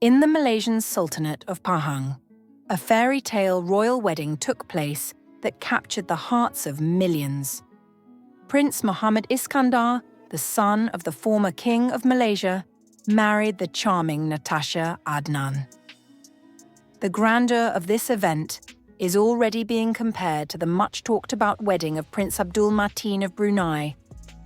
In the Malaysian Sultanate of Pahang, a fairy tale royal wedding took place that captured the hearts of millions. Prince Muhammad Iskandar, the son of the former king of Malaysia, married the charming Natasha Adnan. The grandeur of this event is already being compared to the much-talked-about wedding of Prince Abdul Mateen of Brunei,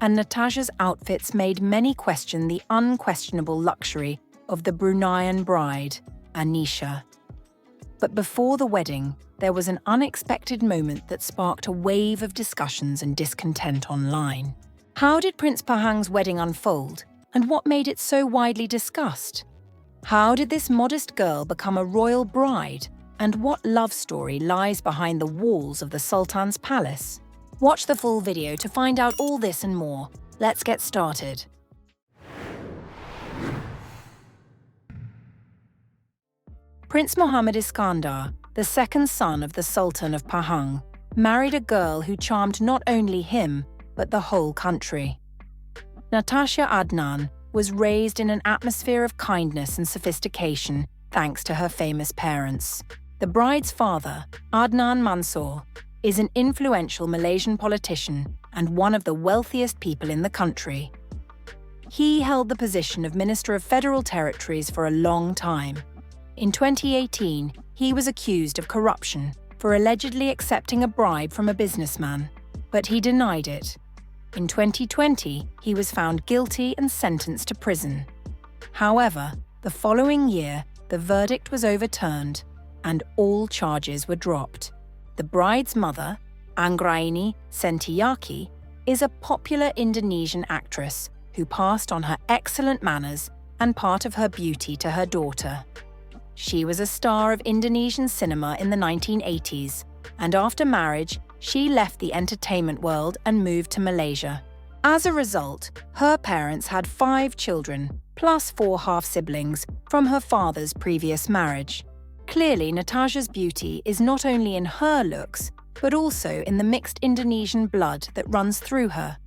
and Natasha's outfits made many question the unquestionable luxury of the Bruneian bride, Anisha. But before the wedding, there was an unexpected moment that sparked a wave of discussions and discontent online. How did Prince Pahang's wedding unfold, and what made it so widely discussed? How did this modest girl become a royal bride, and what love story lies behind the walls of the Sultan's palace? Watch the full video to find out all this and more. Let's get started. Prince Muhammad Iskandar, the second son of the Sultan of Pahang, married a girl who charmed not only him, but the whole country. Natasha Adnan was raised in an atmosphere of kindness and sophistication thanks to her famous parents. The bride's father, Adnan Mansor, is an influential Malaysian politician and one of the wealthiest people in the country. He held the position of Minister of Federal Territories for a long time. In 2018, he was accused of corruption for allegedly accepting a bribe from a businessman, but he denied it. In 2020, he was found guilty and sentenced to prison. However, the following year, the verdict was overturned and all charges were dropped. The bride's mother, Anggraini Sentiaki, is a popular Indonesian actress who passed on her excellent manners and part of her beauty to her daughter. She was a star of Indonesian cinema in the 1980s, and after marriage, she left the entertainment world and moved to Malaysia. As a result, her parents had 5 children, plus 4 half-siblings, from her father's previous marriage. Clearly, Natasha's beauty is not only in her looks, but also in the mixed Indonesian blood that runs through her.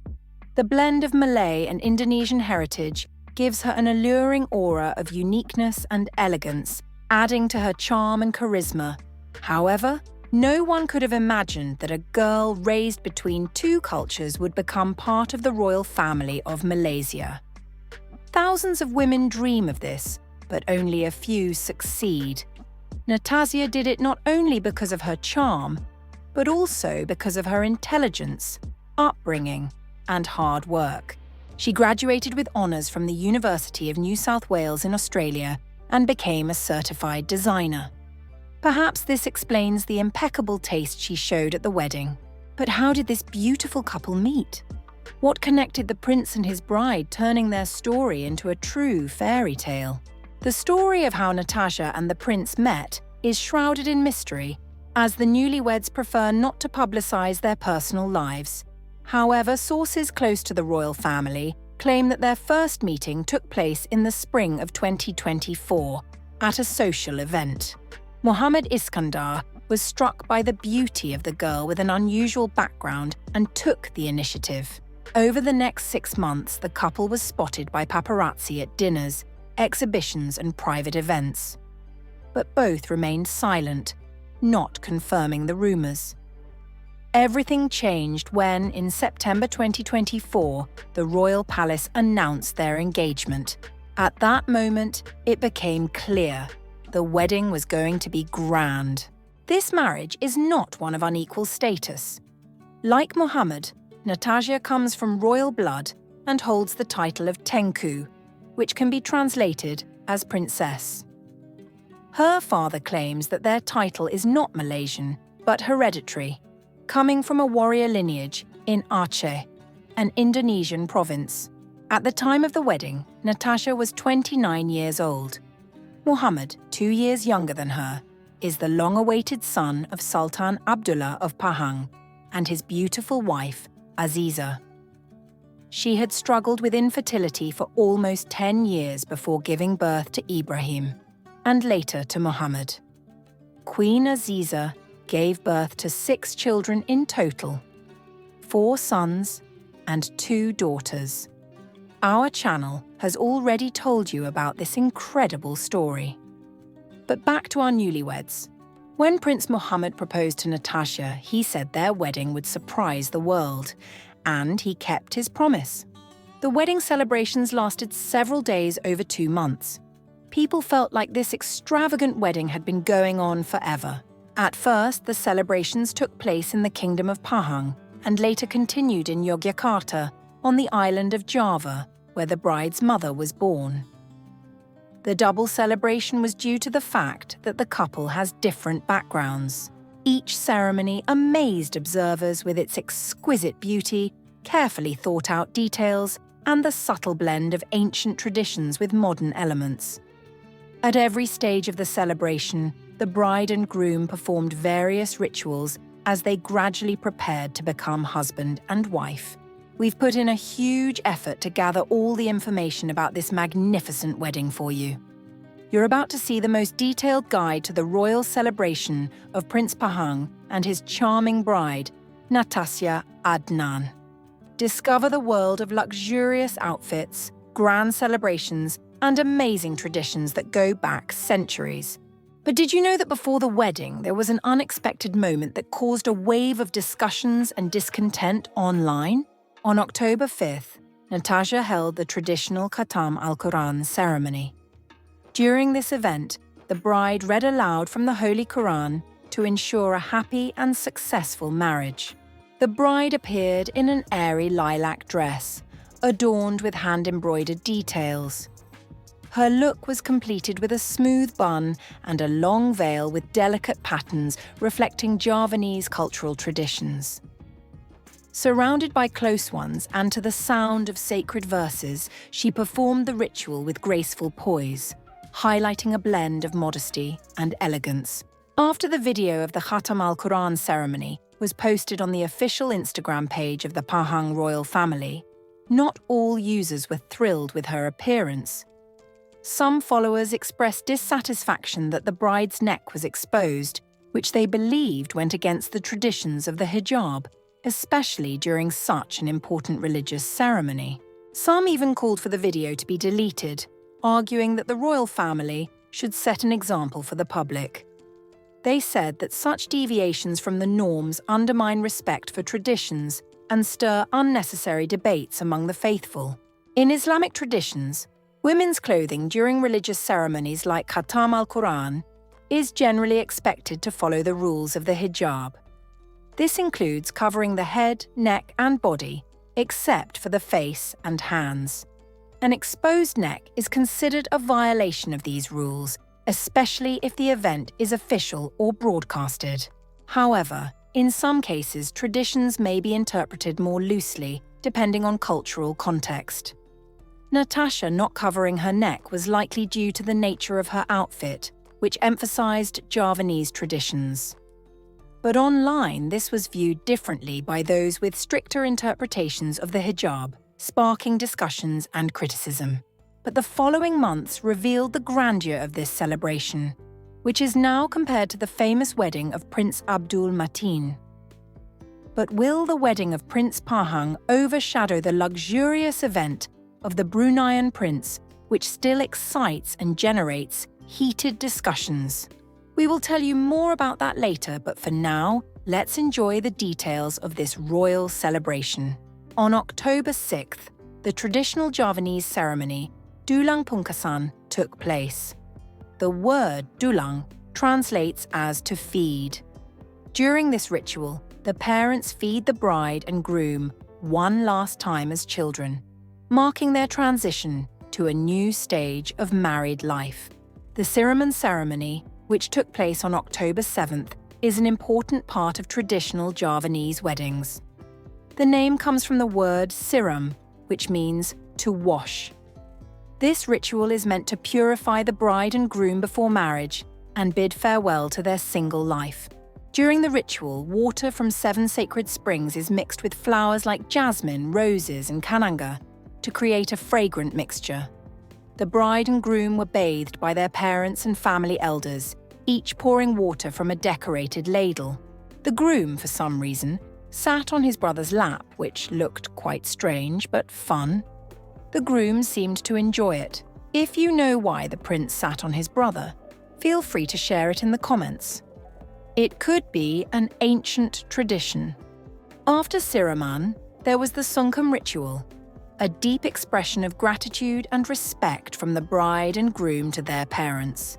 The blend of Malay and Indonesian heritage gives her an alluring aura of uniqueness and elegance, adding to her charm and charisma. However, no one could have imagined that a girl raised between 2 cultures would become part of the royal family of Malaysia. Thousands of women dream of this, but only a few succeed. Natasha did it not only because of her charm, but also because of her intelligence, upbringing, and hard work. She graduated with honours from the University of New South Wales in Australia and became a certified designer. Perhaps this explains the impeccable taste she showed at the wedding. But how did this beautiful couple meet? What connected the prince and his bride, turning their story into a true fairy tale? The story of how Natasha and the prince met is shrouded in mystery, as the newlyweds prefer not to publicise their personal lives. However, sources close to the royal family claim that their first meeting took place in the spring of 2024 at a social event. Muhammad Iskandar was struck by the beauty of the girl with an unusual background and took the initiative. Over the next 6 months, the couple was spotted by paparazzi at dinners, exhibitions, and private events. But both remained silent, not confirming the rumours. Everything changed when, in September 2024, the royal palace announced their engagement. At that moment, it became clear the wedding was going to be grand. This marriage is not one of unequal status. Like Muhammad, Natasha comes from royal blood and holds the title of Tengku, which can be translated as princess. Her father claims that their title is not Malaysian, but hereditary, coming from a warrior lineage in Aceh, an Indonesian province. At the time of the wedding, Natasha was 29 years old. Muhammad, 2 years younger than her, is the long-awaited son of Sultan Abdullah of Pahang and his beautiful wife, Aziza. She had struggled with infertility for almost 10 years before giving birth to Ibrahim, and later to Muhammad. Queen Aziza gave birth to 6 children in total, 4 sons and 2 daughters. Our channel has already told you about this incredible story. But back to our newlyweds. When Prince Mohammed proposed to Natasha, he said their wedding would surprise the world, and he kept his promise. The wedding celebrations lasted several days over 2 months. People felt like this extravagant wedding had been going on forever. At first, the celebrations took place in the Kingdom of Pahang and later continued in Yogyakarta on the island of Java, where the bride's mother was born. The double celebration was due to the fact that the couple has different backgrounds. Each ceremony amazed observers with its exquisite beauty, carefully thought-out details, and the subtle blend of ancient traditions with modern elements. At every stage of the celebration, the bride and groom performed various rituals as they gradually prepared to become husband and wife. We've put in a huge effort to gather all the information about this magnificent wedding for you. You're about to see the most detailed guide to the royal celebration of Prince Pahang and his charming bride, Natasha Adnan. Discover the world of luxurious outfits, grand celebrations, and amazing traditions that go back centuries. But did you know that before the wedding, there was an unexpected moment that caused a wave of discussions and discontent online? On October 5th, Natasha held the traditional Khatam al-Quran ceremony. During this event, the bride read aloud from the Holy Quran to ensure a happy and successful marriage. The bride appeared in an airy lilac dress, adorned with hand-embroidered details. Her look was completed with a smooth bun and a long veil with delicate patterns reflecting Javanese cultural traditions. Surrounded by close ones and to the sound of sacred verses, she performed the ritual with graceful poise, highlighting a blend of modesty and elegance. After the video of the Khatam al-Quran ceremony was posted on the official Instagram page of the Pahang royal family, not all users were thrilled with her appearance. Some followers expressed dissatisfaction that the bride's neck was exposed, which they believed went against the traditions of the hijab, especially during such an important religious ceremony. Some even called for the video to be deleted, arguing that the royal family should set an example for the public. They said that such deviations from the norms undermine respect for traditions and stir unnecessary debates among the faithful. In Islamic traditions, women's clothing during religious ceremonies like Khatam al-Quran is generally expected to follow the rules of the hijab. This includes covering the head, neck, and body, except for the face and hands. An exposed neck is considered a violation of these rules, especially if the event is official or broadcasted. However, in some cases, traditions may be interpreted more loosely, depending on cultural context. Natasha not covering her neck was likely due to the nature of her outfit, which emphasized Javanese traditions. But online, this was viewed differently by those with stricter interpretations of the hijab, sparking discussions and criticism. But the following months revealed the grandeur of this celebration, which is now compared to the famous wedding of Prince Abdul Mateen. But will the wedding of Prince Pahang overshadow the luxurious event of the Bruneian prince, which still excites and generates heated discussions? We will tell you more about that later, but for now, let's enjoy the details of this royal celebration. On October 6th, the traditional Javanese ceremony, Dulang Pungkasan, took place. The word dulang translates as to feed. During this ritual, the parents feed the bride and groom one last time as children, marking their transition to a new stage of married life. The Siraman ceremony, which took place on October 7th, is an important part of traditional Javanese weddings. The name comes from the word siram, which means to wash. This ritual is meant to purify the bride and groom before marriage and bid farewell to their single life. During the ritual, water from 7 sacred springs is mixed with flowers like jasmine, roses, and kananga to create a fragrant mixture. The bride and groom were bathed by their parents and family elders, each pouring water from a decorated ladle. The groom, for some reason, sat on his brother's lap, which looked quite strange but fun. The groom seemed to enjoy it. If you know why the prince sat on his brother, feel free to share it in the comments. It could be an ancient tradition. After Siraman, there was the Sungkum ritual, a deep expression of gratitude and respect from the bride and groom to their parents.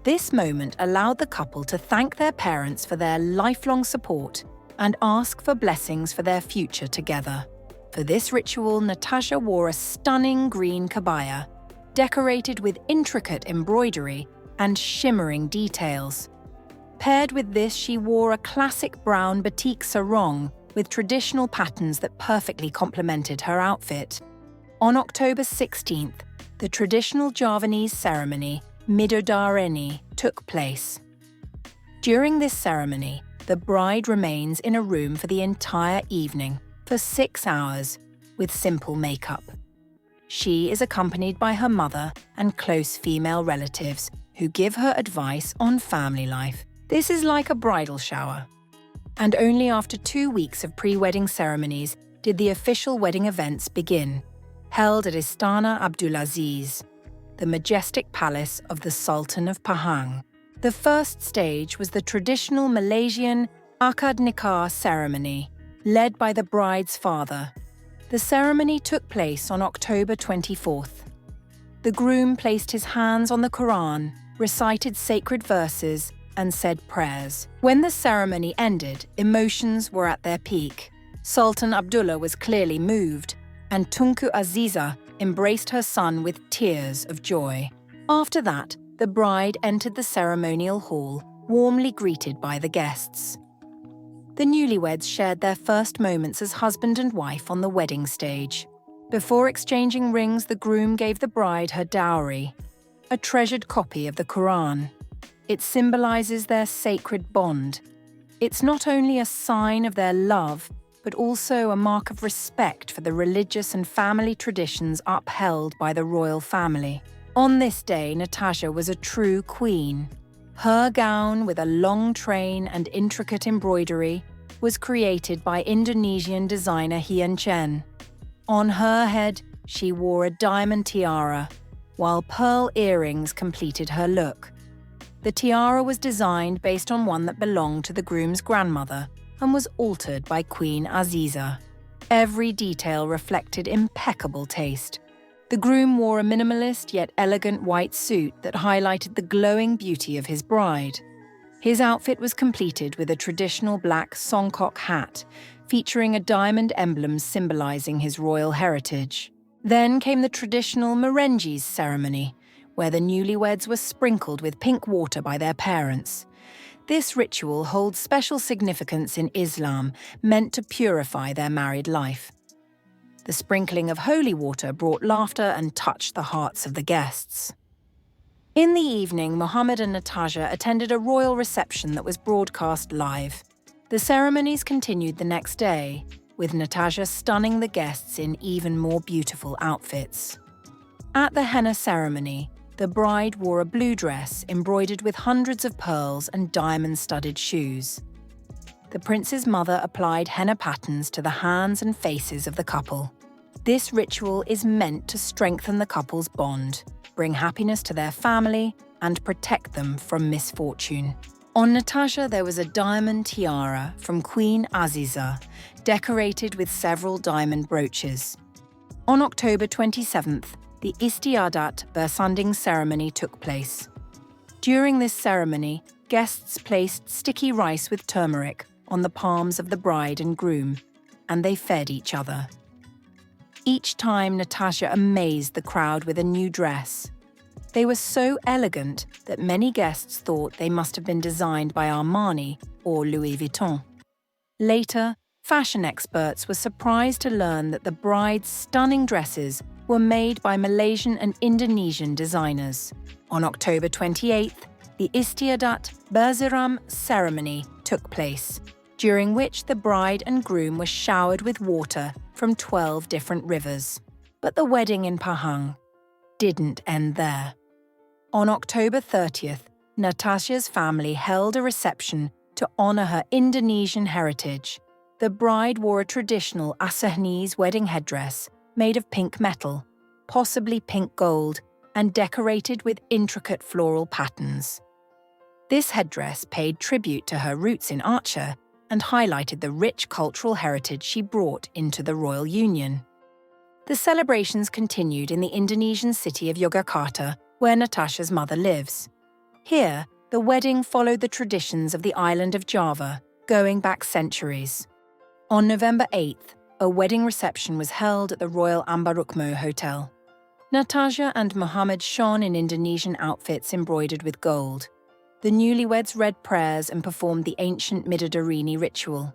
This moment allowed the couple to thank their parents for their lifelong support and ask for blessings for their future together. For this ritual, Natasha wore a stunning green kabaya, decorated with intricate embroidery and shimmering details. Paired with this, she wore a classic brown batik sarong with traditional patterns that perfectly complemented her outfit. On October 16th, the traditional Javanese ceremony, Midodareni, took place. During this ceremony, the bride remains in a room for the entire evening, for 6 hours, with simple makeup. She is accompanied by her mother and close female relatives who give her advice on family life. This is like a bridal shower. And only after 2 weeks of pre-wedding ceremonies did the official wedding events begin, held at Istana Abdulaziz, the majestic palace of the Sultan of Pahang. The first stage was the traditional Malaysian Akad Nikah ceremony, led by the bride's father. The ceremony took place on October 24th. The groom placed his hands on the Quran, recited sacred verses, and said prayers. When the ceremony ended, emotions were at their peak. Sultan Abdullah was clearly moved, and Tunku Aziza embraced her son with tears of joy. After that, the bride entered the ceremonial hall, warmly greeted by the guests. The newlyweds shared their first moments as husband and wife on the wedding stage. Before exchanging rings, the groom gave the bride her dowry, a treasured copy of the Quran. It symbolizes their sacred bond. It's not only a sign of their love, but also a mark of respect for the religious and family traditions upheld by the royal family. On this day, Natasha was a true queen. Her gown, with a long train and intricate embroidery, was created by Indonesian designer Hien Chen. On her head, she wore a diamond tiara, while pearl earrings completed her look. The tiara was designed based on one that belonged to the groom's grandmother and was altered by Queen Aziza. Every detail reflected impeccable taste. The groom wore a minimalist yet elegant white suit that highlighted the glowing beauty of his bride. His outfit was completed with a traditional black songkok hat, featuring a diamond emblem symbolizing his royal heritage. Then came the traditional Merenges ceremony, where the newlyweds were sprinkled with pink water by their parents. This ritual holds special significance in Islam, meant to purify their married life. The sprinkling of holy water brought laughter and touched the hearts of the guests. In the evening, Mohammed and Natasha attended a royal reception that was broadcast live. The ceremonies continued the next day, with Natasha stunning the guests in even more beautiful outfits. At the henna ceremony, the bride wore a blue dress embroidered with hundreds of pearls and diamond-studded shoes. The prince's mother applied henna patterns to the hands and faces of the couple. This ritual is meant to strengthen the couple's bond, bring happiness to their family, and protect them from misfortune. On Natasha, there was a diamond tiara from Queen Aziza, decorated with several diamond brooches. On October 27th, the Istiadat Bersanding ceremony took place. During this ceremony, guests placed sticky rice with turmeric on the palms of the bride and groom, and they fed each other. Each time, Natasha amazed the crowd with a new dress. They were so elegant that many guests thought they must have been designed by Armani or Louis Vuitton. Later, fashion experts were surprised to learn that the bride's stunning dresses were made by Malaysian and Indonesian designers. On October 28th, the Istiadat Berziram ceremony took place, during which the bride and groom were showered with water from 12 different rivers. But the wedding in Pahang didn't end there. On October 30th, Natasha's family held a reception to honor her Indonesian heritage. The bride wore a traditional Acehnese wedding headdress made of pink metal, possibly pink gold, and decorated with intricate floral patterns. This headdress paid tribute to her roots in Aceh and highlighted the rich cultural heritage she brought into the royal union. The celebrations continued in the Indonesian city of Yogyakarta, where Natasha's mother lives. Here, the wedding followed the traditions of the island of Java, going back centuries. On November 8th, a wedding reception was held at the Royal Ambarukmo Hotel. Natasha and Mohammed shone in Indonesian outfits embroidered with gold. The newlyweds read prayers and performed the ancient Midodareni ritual.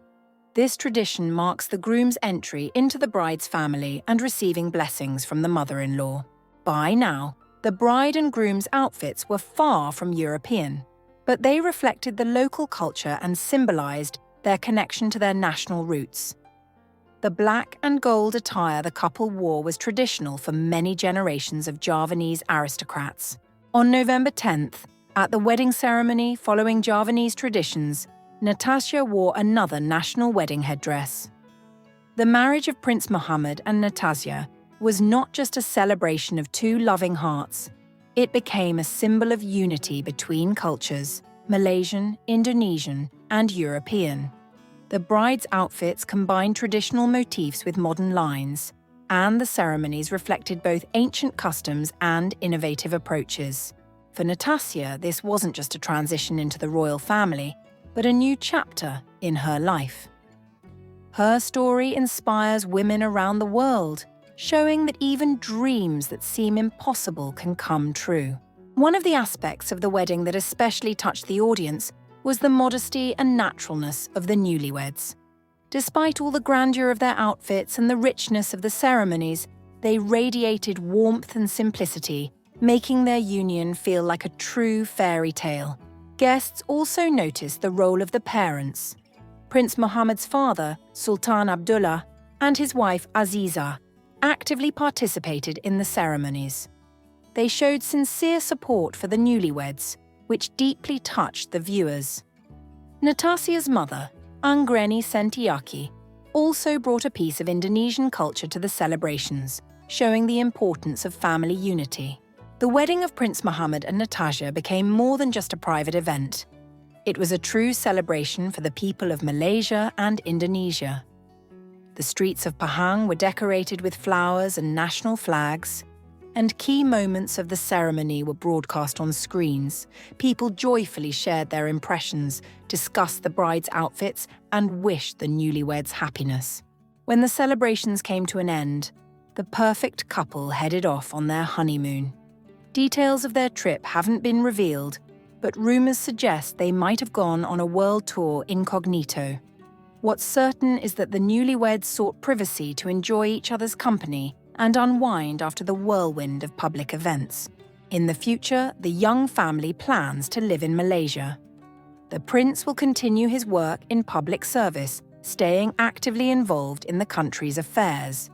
This tradition marks the groom's entry into the bride's family and receiving blessings from the mother-in-law. By now, the bride and groom's outfits were far from European, but they reflected the local culture and symbolized their connection to their national roots. The black and gold attire the couple wore was traditional for many generations of Javanese aristocrats. On November 10th, at the wedding ceremony following Javanese traditions, Natasha wore another national wedding headdress. The marriage of Prince Mohammed and Natasha was not just a celebration of two loving hearts. It became a symbol of unity between cultures, Malaysian, Indonesian, and European. The bride's outfits combined traditional motifs with modern lines, and the ceremonies reflected both ancient customs and innovative approaches. For Natasha, this wasn't just a transition into the royal family, but a new chapter in her life. Her story inspires women around the world, showing that even dreams that seem impossible can come true. One of the aspects of the wedding that especially touched the audience was the modesty and naturalness of the newlyweds. Despite all the grandeur of their outfits and the richness of the ceremonies, they radiated warmth and simplicity, making their union feel like a true fairy tale. Guests also noticed the role of the parents. Prince Mohammed's father, Sultan Abdullah, and his wife Aziza actively participated in the ceremonies. They showed sincere support for the newlyweds, which deeply touched the viewers. Natasha's mother, Anggreni Sentiaki, also brought a piece of Indonesian culture to the celebrations, showing the importance of family unity. The wedding of Prince Mohammed and Natasha became more than just a private event. It was a true celebration for the people of Malaysia and Indonesia. The streets of Pahang were decorated with flowers and national flags, and key moments of the ceremony were broadcast on screens. People joyfully shared their impressions, discussed the bride's outfits, and wished the newlyweds happiness. When the celebrations came to an end, the perfect couple headed off on their honeymoon. Details of their trip haven't been revealed, but rumors suggest they might have gone on a world tour incognito. What's certain is that the newlyweds sought privacy to enjoy each other's company and unwind after the whirlwind of public events. In the future, the young family plans to live in Malaysia. The prince will continue his work in public service, staying actively involved in the country's affairs.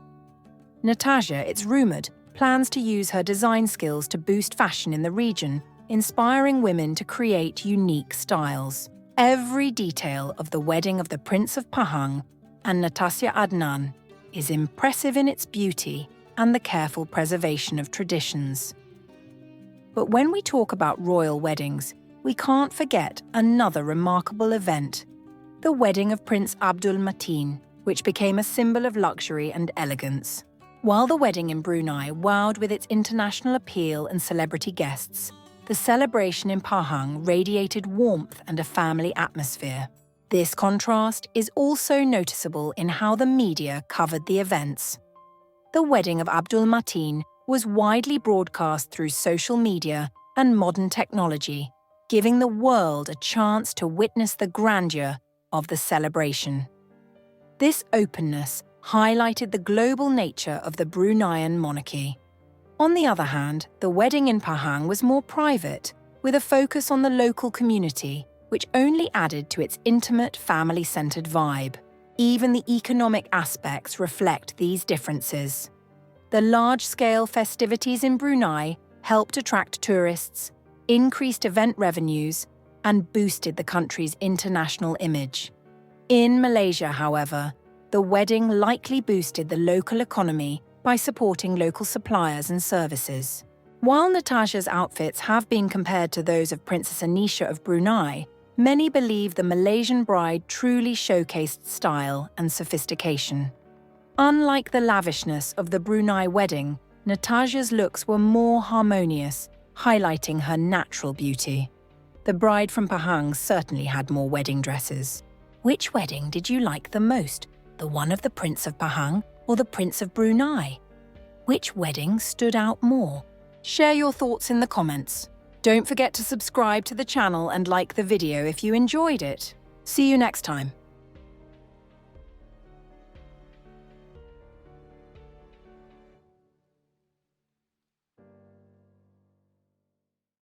Natasha, it's rumored, plans to use her design skills to boost fashion in the region, inspiring women to create unique styles. Every detail of the wedding of the Prince of Pahang and Natasha Adnan is impressive in its beauty and the careful preservation of traditions. But when we talk about royal weddings, we can't forget another remarkable event, the wedding of Prince Abdul Mateen, which became a symbol of luxury and elegance. While the wedding in Brunei wowed with its international appeal and celebrity guests, the celebration in Pahang radiated warmth and a family atmosphere. This contrast is also noticeable in how the media covered the events. The wedding of Abdul Mateen was widely broadcast through social media and modern technology, giving the world a chance to witness the grandeur of the celebration. This openness highlighted the global nature of the Bruneian monarchy. On the other hand, the wedding in Pahang was more private, with a focus on the local community, which only added to its intimate, family-centered vibe. Even the economic aspects reflect these differences. The large-scale festivities in Brunei helped attract tourists, increased event revenues, and boosted the country's international image. In Malaysia, however, the wedding likely boosted the local economy by supporting local suppliers and services. While Natasha's outfits have been compared to those of Princess Anisha of Brunei, many believe the Malaysian bride truly showcased style and sophistication. Unlike the lavishness of the Brunei wedding, Natasha's looks were more harmonious, highlighting her natural beauty. The bride from Pahang certainly had more wedding dresses. Which wedding did you like the most? The one of the Prince of Pahang or the Prince of Brunei? Which wedding stood out more? Share your thoughts in the comments. Don't forget to subscribe to the channel and like the video if you enjoyed it. See you next time.